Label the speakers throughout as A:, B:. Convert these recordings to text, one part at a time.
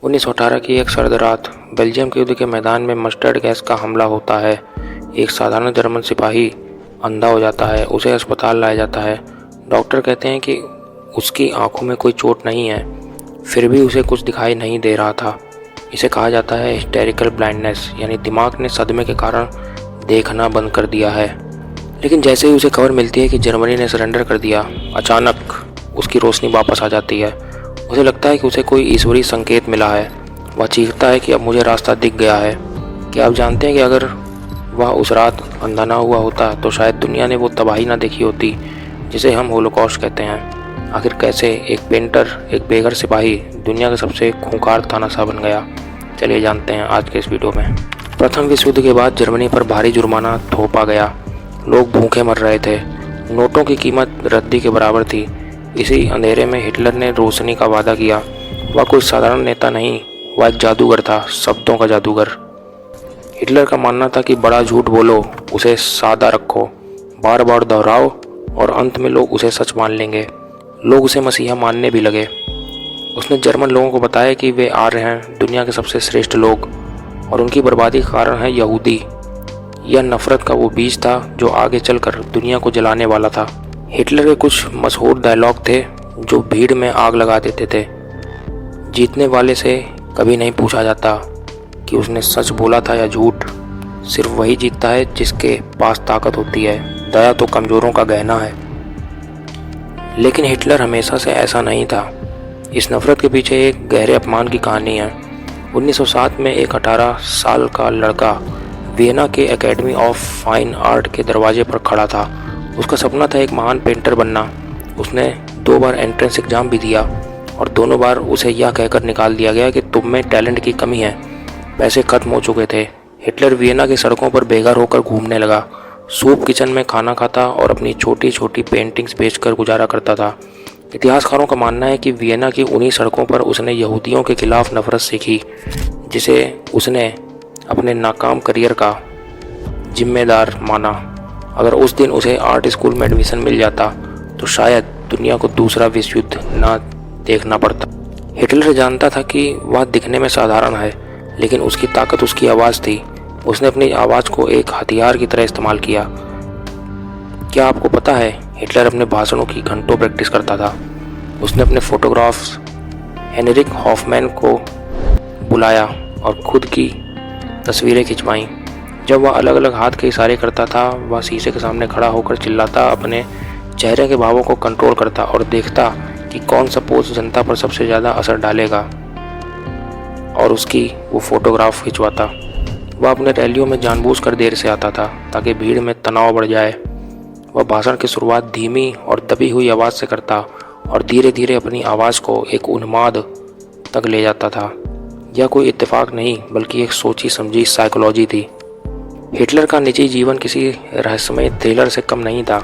A: 1918 की एक सर्द रात बेल्जियम के युद्ध के मैदान में मस्टर्ड गैस का हमला होता है। एक साधारण जर्मन सिपाही अंधा हो जाता है, उसे अस्पताल लाया जाता है। डॉक्टर कहते हैं कि उसकी आंखों में कोई चोट नहीं है, फिर भी उसे कुछ दिखाई नहीं दे रहा था। इसे कहा जाता है हिस्टेरिकल ब्लाइंडनेस, यानी दिमाग ने सदमे के कारण देखना बंद कर दिया है। लेकिन जैसे ही उसे खबर मिलती है कि जर्मनी ने सरेंडर कर दिया, अचानक उसकी रोशनी वापस आ जाती है। उसे लगता है कि उसे कोई ईश्वरीय संकेत मिला है। वह चीखता है कि अब मुझे रास्ता दिख गया है। क्या आप जानते हैं कि अगर वह उस रात अंधा ना हुआ होता तो शायद दुनिया ने वो तबाही ना देखी होती जिसे हम होलोकॉस्ट कहते हैं। आखिर कैसे एक पेंटर, एक बेघर सिपाही दुनिया का सबसे खूंखार तानाशाह बन गया, चलिए जानते हैं आज के इस वीडियो में। प्रथम विश्व युद्ध के बाद जर्मनी पर भारी जुर्माना थोपा गया। लोग भूखे मर रहे थे। नोटों की कीमत रद्दी के बराबर थी। इसी अंधेरे में हिटलर ने रोशनी का वादा किया। वह कोई साधारण नेता नहीं, वह एक जादूगर था, शब्दों का जादूगर। हिटलर का मानना था कि बड़ा झूठ बोलो, उसे सादा रखो, बार बार दोहराओ और अंत में लोग उसे सच मान लेंगे। लोग उसे मसीहा मानने भी लगे। उसने जर्मन लोगों को बताया कि वे आर्य हैं, दुनिया के सबसे श्रेष्ठ लोग, और उनकी बर्बादी का कारण है यहूदी। यह नफरत का वो बीज था जो आगे चलकर दुनिया को जलाने वाला था। हिटलर के कुछ मशहूर डायलॉग थे जो भीड़ में आग लगा देते थे। जीतने वाले से कभी नहीं पूछा जाता कि उसने सच बोला था या झूठ। सिर्फ वही जीतता है जिसके पास ताकत होती है। दया तो कमजोरों का गहना है। लेकिन हिटलर हमेशा से ऐसा नहीं था। इस नफरत के पीछे एक गहरे अपमान की कहानी है। 1907 में एक 18 साल का लड़का वियना के एकेडमी ऑफ फाइन आर्ट के दरवाजे पर खड़ा था। उसका सपना था एक महान पेंटर बनना। उसने 2 बार एंट्रेंस एग्जाम भी दिया और दोनों बार उसे यह कहकर निकाल दिया गया कि तुम में टैलेंट की कमी है। पैसे खत्म हो चुके थे। हिटलर वियना की सड़कों पर बेघर होकर घूमने लगा। सूप किचन में खाना खाता और अपनी छोटी छोटी पेंटिंग्स बेचकर गुजारा करता था। इतिहासकारों का मानना है कि वियना की उन्हीं सड़कों पर उसने यहूदियों के खिलाफ नफरत सीखी, जिसे उसने अपने नाकाम करियर का जिम्मेदार माना। अगर उस दिन उसे आर्ट स्कूल में एडमिशन मिल जाता तो शायद दुनिया को दूसरा विश्व युद्ध ना देखना पड़ता। हिटलर जानता था कि वह दिखने में साधारण है, लेकिन उसकी ताकत उसकी आवाज़ थी। उसने अपनी आवाज़ को एक हथियार की तरह इस्तेमाल किया। क्या आपको पता है, हिटलर अपने भाषणों की घंटों प्रैक्टिस करता था। उसने अपने फोटोग्राफ्स हेनरिक हॉफमैन को बुलाया और खुद की तस्वीरें खिंचवाईं। जब वह अलग अलग हाथ के इशारे करता था, वह शीशे के सामने खड़ा होकर चिल्लाता, अपने चेहरे के भावों को कंट्रोल करता और देखता कि कौन सा पोज जनता पर सबसे ज़्यादा असर डालेगा और उसकी वो फोटोग्राफ खिंचवाता। वह अपने रैलियों में जानबूझकर देर से आता था ताकि भीड़ में तनाव बढ़ जाए। वह भाषण की शुरुआत धीमी और दबी हुई आवाज़ से करता और धीरे धीरे अपनी आवाज़ को एक उन्माद तक ले जाता था। यह कोई इत्तेफाक नहीं, बल्कि एक सोची समझी साइकोलॉजी थी। हिटलर का निजी जीवन किसी रहस्यमय थ्रिलर से कम नहीं था।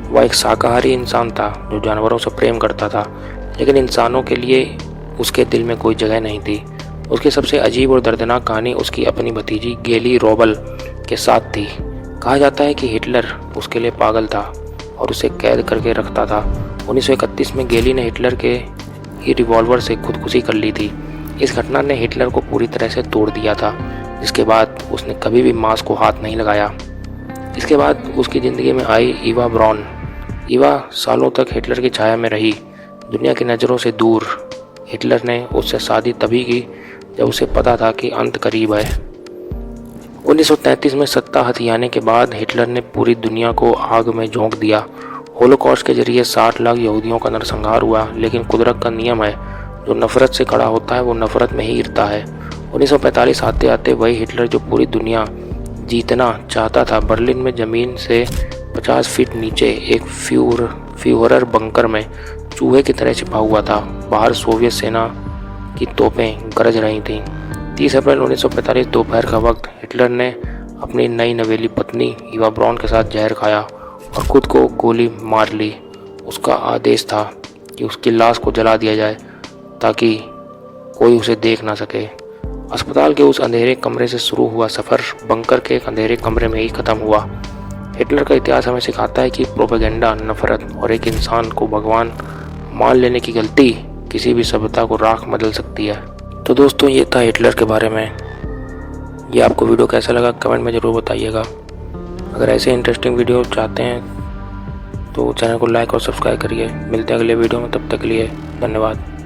A: वह एक शाकाहारी इंसान था जो जानवरों से प्रेम करता था, लेकिन इंसानों के लिए उसके दिल में कोई जगह नहीं थी। उसकी सबसे अजीब और दर्दनाक कहानी उसकी अपनी भतीजी गेली रोबल के साथ थी। कहा जाता है कि हिटलर उसके लिए पागल था और उसे कैद करके रखता था। 1931 में गेली ने हिटलर के ही रिवॉल्वर से खुदकुशी कर ली थी। इस घटना ने हिटलर को पूरी तरह से तोड़ दिया था, जिसके बाद उसने कभी भी मांस को हाथ नहीं लगाया। इसके बाद उसकी ज़िंदगी में आई ईवा ब्रॉन। ईवा सालों तक हिटलर की छाया में रही, दुनिया की नज़रों से दूर। हिटलर ने उससे शादी तभी की जब उसे पता था कि अंत करीब है। 1933 में सत्ता हथियाने के बाद हिटलर ने पूरी दुनिया को आग में झोंक दिया। होलोकॉस्ट के जरिए 60 लाख यहूदियों का नरसंहार हुआ, लेकिन कुदरत का नियम है, जो नफरत से खड़ा होता है वो नफरत में ही गिरता है। 1945 आते आते वही हिटलर जो पूरी दुनिया जीतना चाहता था, बर्लिन में ज़मीन से 50 फीट नीचे एक फ्यूहरर बंकर में चूहे की तरह छिपा हुआ था। बाहर सोवियत सेना की तोपें गरज रही थीं। 30 अप्रैल 1945 दोपहर का वक्त हिटलर ने अपनी नई नवेली पत्नी ईवा ब्रॉन के साथ जहर खाया और खुद को गोली मार ली। उसका आदेश था कि उसकी लाश को जला दिया जाए ताकि कोई उसे देख ना सके। अस्पताल के उस अंधेरे कमरे से शुरू हुआ सफ़र बंकर के एक अंधेरे कमरे में ही ख़त्म हुआ। हिटलर का इतिहास हमें सिखाता है कि प्रोपेगेंडा, नफरत और एक इंसान को भगवान मान लेने की गलती किसी भी सभ्यता को राख बदल सकती है। तो दोस्तों ये था हिटलर के बारे में। ये आपको वीडियो कैसा लगा कमेंट में ज़रूर बताइएगा। अगर ऐसे इंटरेस्टिंग वीडियो चाहते हैं तो चैनल को लाइक और सब्सक्राइब करिए। मिलते हैं अगले वीडियो में, तब तक के लिए धन्यवाद।